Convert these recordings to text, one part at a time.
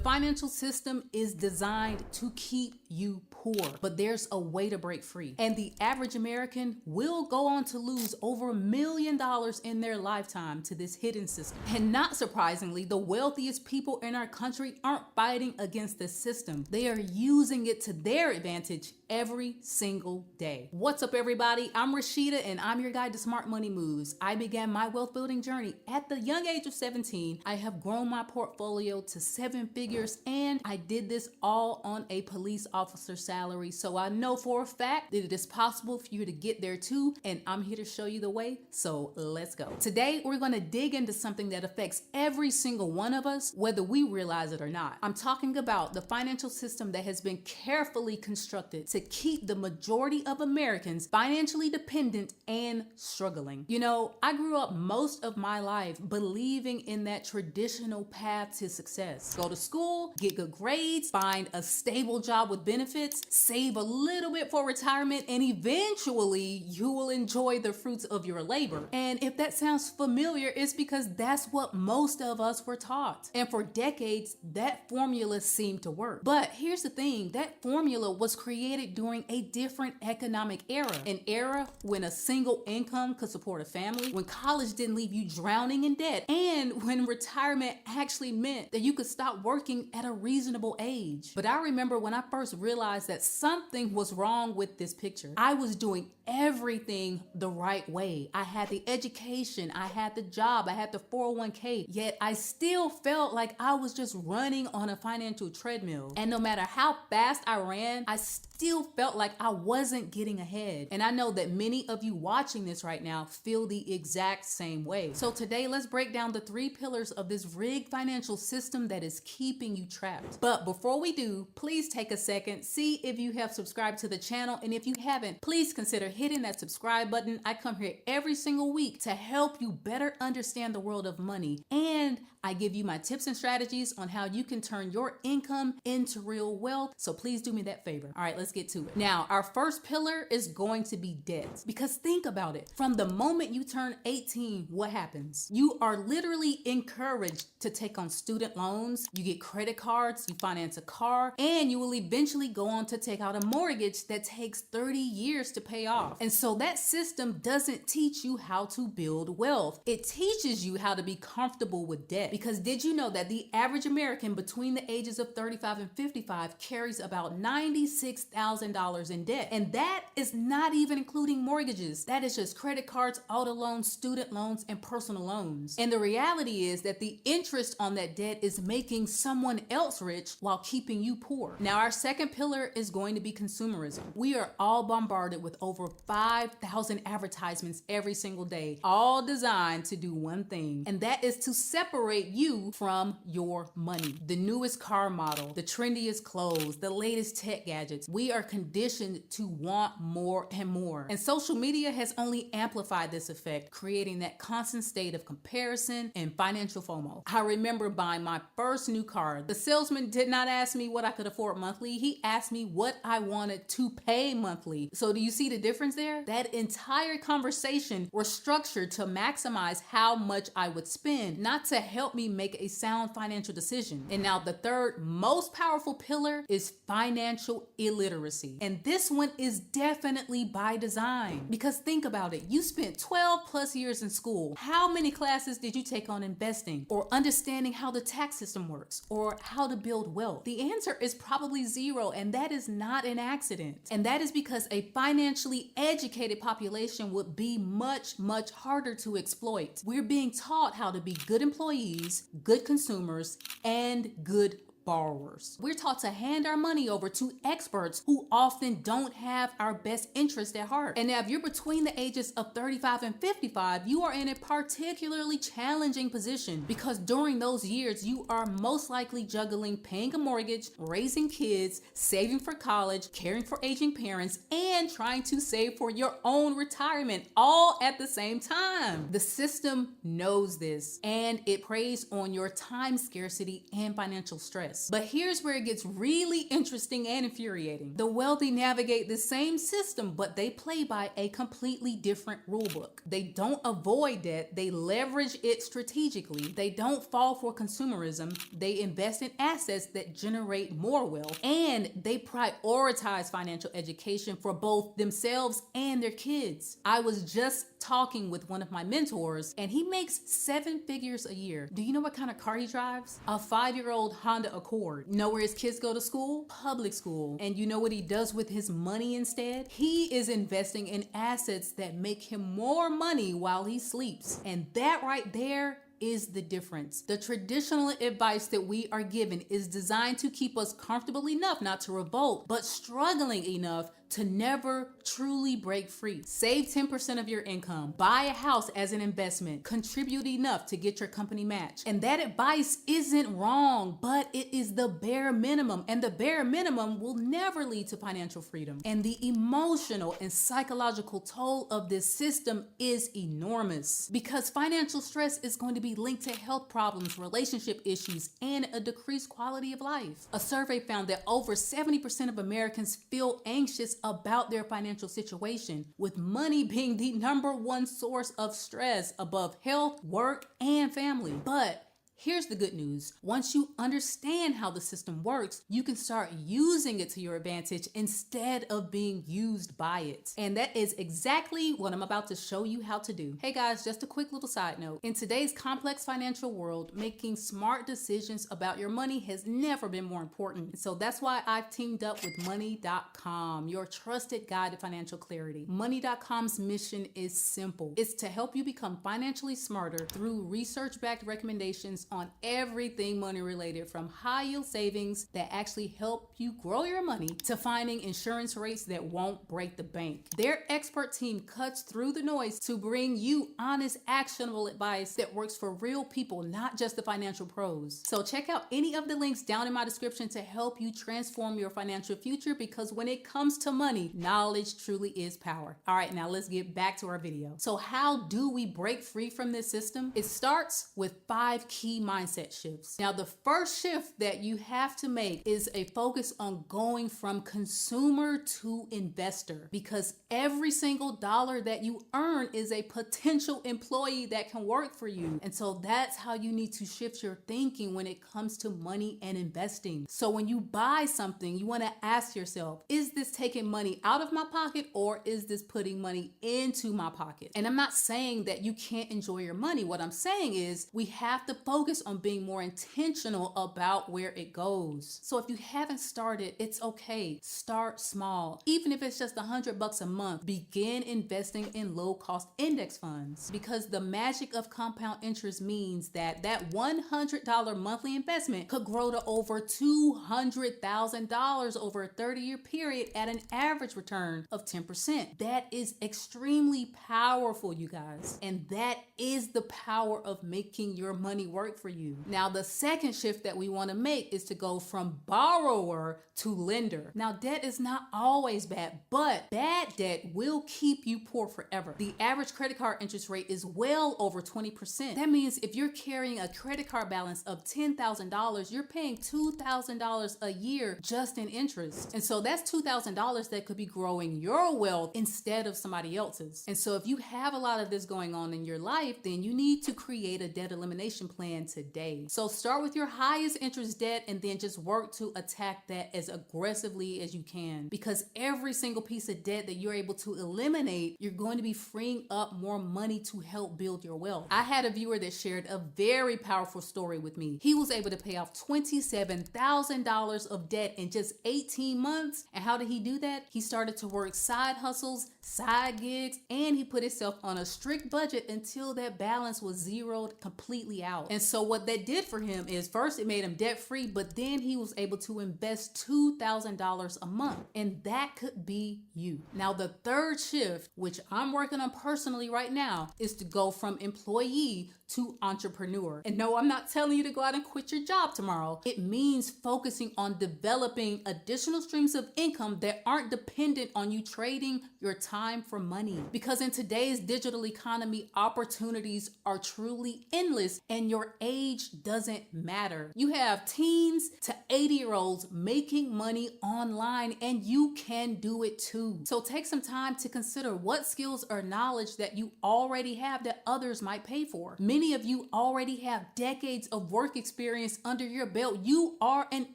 financial system is designed to keep you poor, but there's a way to break free. And the average American will go on to lose over $1 million in their lifetime to this hidden system. And not surprisingly, the wealthiest people in our country aren't fighting against the system. They are using it to their advantage every single day. What's up, everybody? I'm Rashida, and I'm your guide to smart money moves. I began my wealth building journey at the young age of 17. I have grown my portfolio to 7 figures, and I did this all on a police officer salary. So I know for a fact that it is possible for you to get there too, and I'm here to show you the way. So let's go. Today, we're going to dig into something that affects every single one of us, whether we realize it or not. I'm talking about the financial system that has been carefully constructed to keep the majority of Americans financially dependent and struggling. You know, I grew up most of my life believing in that traditional path to success. Go to school, get good grades, find a stable job with benefits, save a little bit for retirement, and eventually you will enjoy the fruits of your labor. And if that sounds familiar, it's because that's what most of us were taught. And for decades, that formula seemed to work. But here's the thing, that formula was created during a different economic era, an era when a single income could support a family, when college didn't leave you drowning in debt, and when retirement actually meant that you could stop working at a reasonable age. But I remember when I first realized that something was wrong with this picture. I was doing everything the right way. I had the education, I had the job, I had the 401k, yet I still felt like I was just running on a financial treadmill. And no matter how fast I ran, I still felt like I wasn't getting ahead. And I know that many of you watching this right now feel the exact same way. So today, let's break down the 3 pillars of this rigged financial system that is keeping you trapped. But before we do, please take a second, see if you have subscribed to the channel. And if you haven't, please consider hitting that subscribe button. I come here every single week to help you better understand the world of money. And I give you my tips and strategies on how you can turn your income into real wealth. So please do me that favor. All right, let's get to it. Now, our first pillar is going to be debt. Because think about it. From the moment you turn 18, what happens? You are literally encouraged to take on student loans. You get credit cards, you finance a car, and you will eventually go on to take out a mortgage that takes 30 years to pay off. And so that system doesn't teach you how to build wealth. It teaches you how to be comfortable with debt. Because did you know that the average American between the ages of 35 and 55 carries about $96,000 in debt? And that is not even including mortgages. That is just credit cards, auto loans, student loans, and personal loans. And the reality is that the interest on that debt is making someone else rich while keeping you poor. Now, our second pillar is going to be consumerism. We are all bombarded with over 5,000 advertisements every single day, all designed to do one thing, and that is to separate you from your money. The newest car model, the trendiest clothes, the latest tech gadgets. We are conditioned to want more and more. And social media has only amplified this effect, creating that constant state of comparison and financial FOMO. I remember buying my first new car. The salesman did not ask me what I could afford monthly. He asked me what I wanted to pay monthly. So do you see the difference there? That entire conversation was structured to maximize how much I would spend, not to help me make a sound financial decision. And now the third most powerful pillar is financial illiteracy. And this one is definitely by design. Because think about it, you spent 12 plus years in school. How many classes did you take on investing or understanding how the tax system works or how to build wealth? The answer is probably 0, and that is not an accident. And that is because a financially educated population would be much, much harder to exploit. We're being taught how to be good employees, good consumers, and good borrowers. We're taught to hand our money over to experts who often don't have our best interest at heart. And now if you're between the ages of 35 and 55, you are in a particularly challenging position because during those years, you are most likely juggling paying a mortgage, raising kids, saving for college, caring for aging parents, and trying to save for your own retirement all at the same time. The system knows this, and it preys on your time scarcity and financial stress. stress. But here's where it gets really interesting and infuriating. The wealthy navigate the same system, but they play by a completely different rule book. They don't avoid debt, they leverage it strategically. They don't fall for consumerism. They invest in assets that generate more wealth, and they prioritize financial education for both themselves and their kids. I was just talking with one of my mentors, and he makes 7 figures a year. Do you know what kind of car he drives? A 5-year-old Honda Accord. Know where his kids go to school? Public school. And you know what he does with his money instead? He is investing in assets that make him more money while he sleeps. And that right there is the difference. The traditional advice that we are given is designed to keep us comfortable enough not to revolt, but struggling enough to never truly break free. Save 10% of your income, buy a house as an investment, contribute enough to get your company match. And that advice isn't wrong, but it is the bare minimum, and the bare minimum will never lead to financial freedom. And the emotional and psychological toll of this system is enormous, because financial stress is going to be linked to health problems, relationship issues, and a decreased quality of life. A survey found that over 70% of Americans feel anxious about their financial situation, with money being the #1 source of stress above health, work, and family. But here's the good news. Once you understand how the system works, you can start using it to your advantage instead of being used by it. And that is exactly what I'm about to show you how to do. Hey guys, just a quick little side note. In today's complex financial world, making smart decisions about your money has never been more important. So that's why I've teamed up with Money.com, your trusted guide to financial clarity. Money.com's mission is simple. It's to help you become financially smarter through research-backed recommendations on everything money related, from high yield savings that actually help you grow your money to finding insurance rates that won't break the bank. Their expert team cuts through the noise to bring you honest, actionable advice that works for real people, not just the financial pros. So check out any of the links down in my description to help you transform your financial future, because when it comes to money, knowledge truly is power. All right, now let's get back to our video. So how do we break free from this system? It starts with 5 key mindset shifts. Now, the first shift that you have to make is a focus on going from consumer to investor, because every single dollar that you earn is a potential employee that can work for you. And so that's how you need to shift your thinking when it comes to money and investing. So when you buy something, you want to ask yourself, is this taking money out of my pocket, or is this putting money into my pocket? And I'm not saying that you can't enjoy your money. What I'm saying is we have to focus on being more intentional about where it goes. So if you haven't started, it's okay. Start small. Even if it's just $100 a month, begin investing in low-cost index funds, because the magic of compound interest means that that $100 monthly investment could grow to over $200,000 over a 30-year period at an average return of 10%. That is extremely powerful, you guys. And that is the power of making your money work for you. Now, the second shift that we want to make is to go from borrower to lender. Now, debt is not always bad, but bad debt will keep you poor forever. The average credit card interest rate is well over 20%. That means if you're carrying a credit card balance of $10,000, you're paying $2,000 a year just in interest. And so that's $2,000 that could be growing your wealth instead of somebody else's. And so if you have a lot of this going on in your life, then you need to create a debt elimination plan today. So start with your highest interest debt and then just work to attack that as aggressively as you can, because every single piece of debt that you're able to eliminate, you're going to be freeing up more money to help build your wealth. I had a viewer that shared a very powerful story with me. He was able to pay off $27,000 of debt in just 18 months. And how did he do that? He started to work side hustles, side gigs, and he put himself on a strict budget until that balance was zeroed completely out. And so what that did for him is, first, it made him debt free, but then he was able to invest $2,000 a month. And that could be you. Now, the third shift, which I'm working on personally right now, is to go from employee to entrepreneur. And no, I'm not telling you to go out and quit your job tomorrow. It means focusing on developing additional streams of income that aren't dependent on you trading your time for money. Because in today's digital economy, opportunities are truly endless and your age doesn't matter. You have teens to 80-year-olds making money online, and you can do it too. So take some time to consider what skills or knowledge that you already have that others might pay for. Many of you already have decades of work experience under your belt. You are an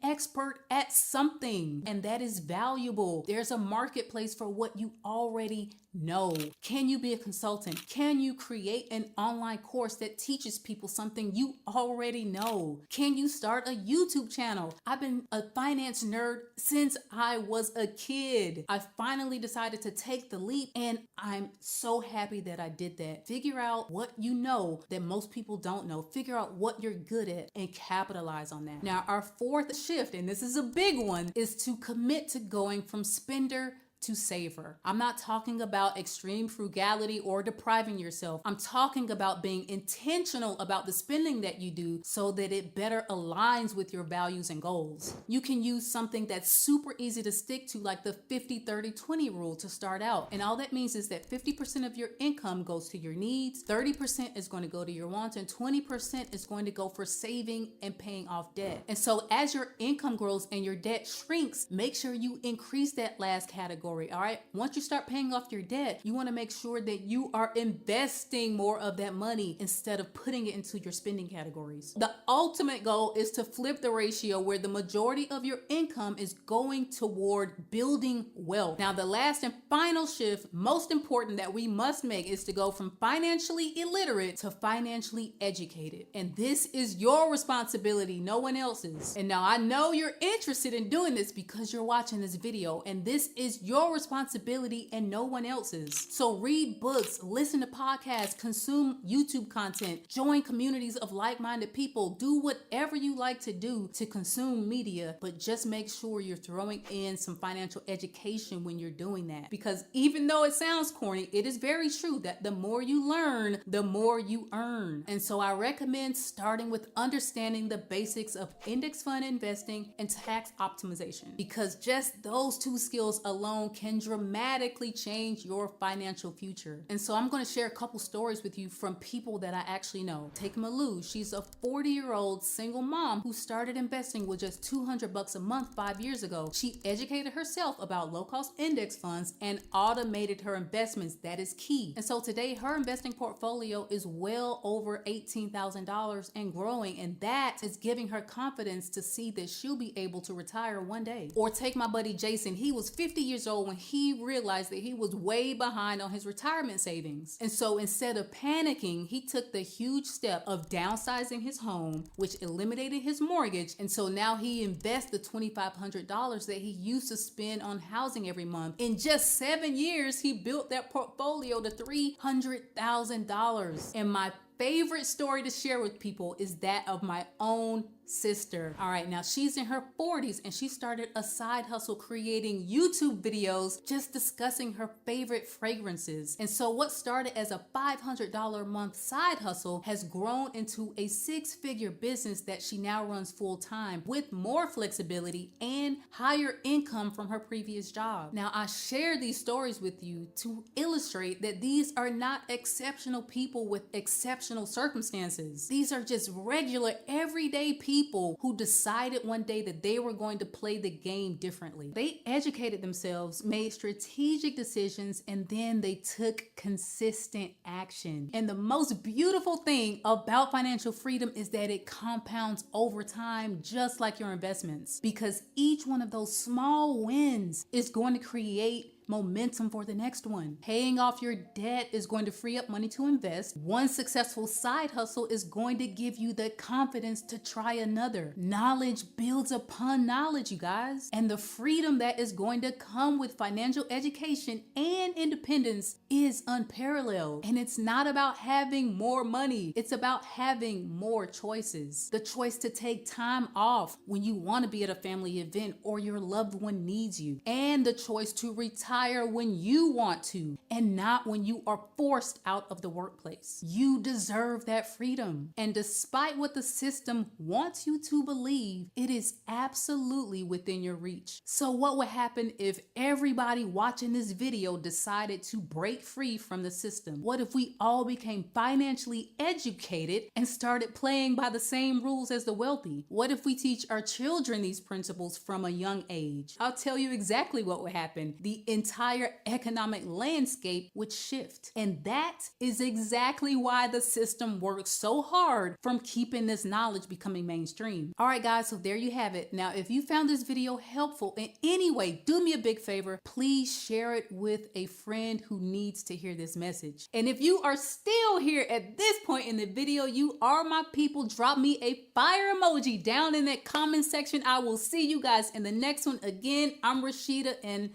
expert at something, and that is valuable. There's a marketplace for what you already know. Can you be a consultant? Can you create an online course that teaches people something you already know? Can you start a YouTube channel? I've been a finance nerd since I was a kid. I finally decided to take the leap, and I'm so happy that I did that. Figure out what you know that most people don't know. Figure out what you're good at and capitalize on that. Now, our fourth shift, and this is a big one, is to commit to going from spender to saver. I'm not talking about extreme frugality or depriving yourself. I'm talking about being intentional about the spending that you do so that it better aligns with your values and goals. You can use something that's super easy to stick to, like the 50-30-20 rule, to start out. And all that means is that 50% of your income goes to your needs, 30% is going to go to your wants, and 20% is going to go for saving and paying off debt. And so as your income grows and your debt shrinks, make sure you increase that last category. All right. Once you start paying off your debt, you want to make sure that you are investing more of that money instead of putting it into your spending categories. The ultimate goal is to flip the ratio where the majority of your income is going toward building wealth. Now, the last and final shift, most important, that we must make is to go from financially illiterate to financially educated. And this is your responsibility, no one else's. And now I know you're interested in doing this because you're watching this video, and this is your responsibility and no one else's. So read books, listen to podcasts, consume YouTube content, join communities of like-minded people, do whatever you like to do to consume media, but just make sure you're throwing in some financial education when you're doing that. Because even though it sounds corny, it is very true that the more you learn, the more you earn. And so I recommend starting with understanding the basics of index fund investing and tax optimization, because just those two skills alone can dramatically change your financial future. And so I'm going to share a couple stories with you from people that I actually know. Take Malou. She's a 40-year-old single mom who started investing with just $200 a month 5 years ago. She educated herself about low-cost index funds and automated her investments. That is key. And so today her investing portfolio is well over $18,000 and growing, and that is giving her confidence to see that she'll be able to retire one day. Or take my buddy Jason. He was 50 years old when he realized that he was way behind on his retirement savings. And so instead of panicking, he took the huge step of downsizing his home, which eliminated his mortgage. And so now he invests the $2,500 that he used to spend on housing every month. In just 7 years, he built that portfolio to $300,000. And my favorite story to share with people is that of my own sister. All right, now she's in her 40s and she started a side hustle creating YouTube videos just discussing her favorite fragrances. And so what started as a $500 a month side hustle has grown into a 6-figure business that she now runs full time with more flexibility and higher income from her previous job. Now, I share these stories with you to illustrate that these are not exceptional people with exceptional circumstances. These are just regular, everyday people who decided one day that they were going to play the game differently. They educated themselves, made strategic decisions, and then they took consistent action. And the most beautiful thing about financial freedom is that it compounds over time, just like your investments, because each one of those small wins is going to create momentum for the next one. Paying off your debt is going to free up money to invest. One successful side hustle is going to give you the confidence to try another. Knowledge builds upon knowledge, you guys. And the freedom that is going to come with financial education and independence is unparalleled. And it's not about having more money. It's about having more choices. The choice to take time off when you want to be at a family event or your loved one needs you. And the choice to retire retire when you want to and not when you are forced out of the workplace. You deserve that freedom. And despite what the system wants you to believe, it is absolutely within your reach. So what would happen if everybody watching this video decided to break free from the system? What if we all became financially educated and started playing by the same rules as the wealthy? What if we teach our children these principles from a young age? I'll tell you exactly what would happen. The entire economic landscape would shift. And that is exactly why the system works so hard from keeping this knowledge becoming mainstream. All right, guys, so there you have it. Now, if you found this video helpful in any way, do me a big favor. Please share it with a friend who needs to hear this message. And if you are still here at this point in the video, you are my people. Drop me a fire emoji down in that comment section. I will see you guys in the next one. Again, I'm Rashida and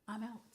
I'm out.